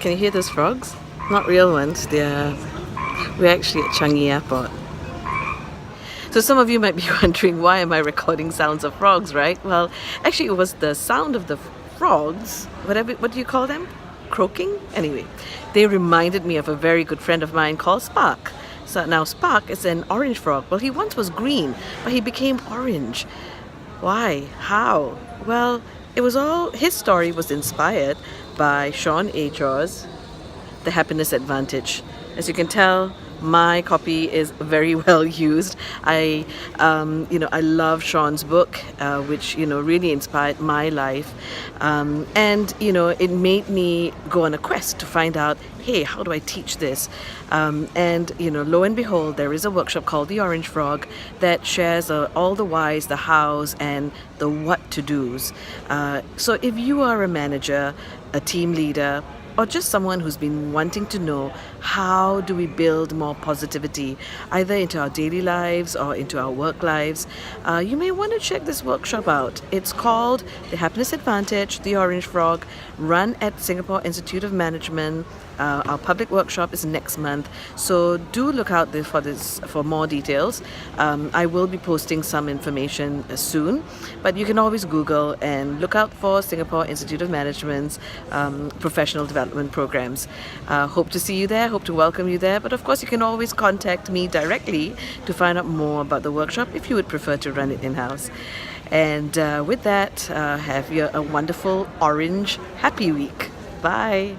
Can you hear those frogs? Not real ones. We're actually at Changi Airport. So some of you might be wondering, why am I recording sounds of frogs, right? Well, actually it was the sound of the frogs, what do you call them? Croaking? Anyway, they reminded me of a very good friend of mine called Spark. So now Spark is an orange frog. Well, he once was green, but he became orange. Why? How? Well, his story was inspired by SHAWN ACHOR's The Happiness Advantage. As you can tell, my copy is very well used. I love Sean's book, which really inspired my life, and it made me go on a quest to find out, hey, how do I teach this? And lo and behold, there is a workshop called the Orange Frog that shares all the whys, the hows, and the what to dos. So if you are a manager, a team leader, or just someone who's been wanting to know how do we build more positivity either into our daily lives or into our work lives, you may want to check this workshop out. It's called The Happiness Advantage, The Orange Frog, run at Singapore Institute of Management. Our public workshop is next month, so do look out for more details. I will be posting some information soon, but you can always Google and look out for Singapore Institute of Management's professional development programs. Hope to see you there, hope to welcome you there, but of course you can always contact me directly to find out more about the workshop if you would prefer to run it in-house. And with that, have a wonderful orange happy week. Bye.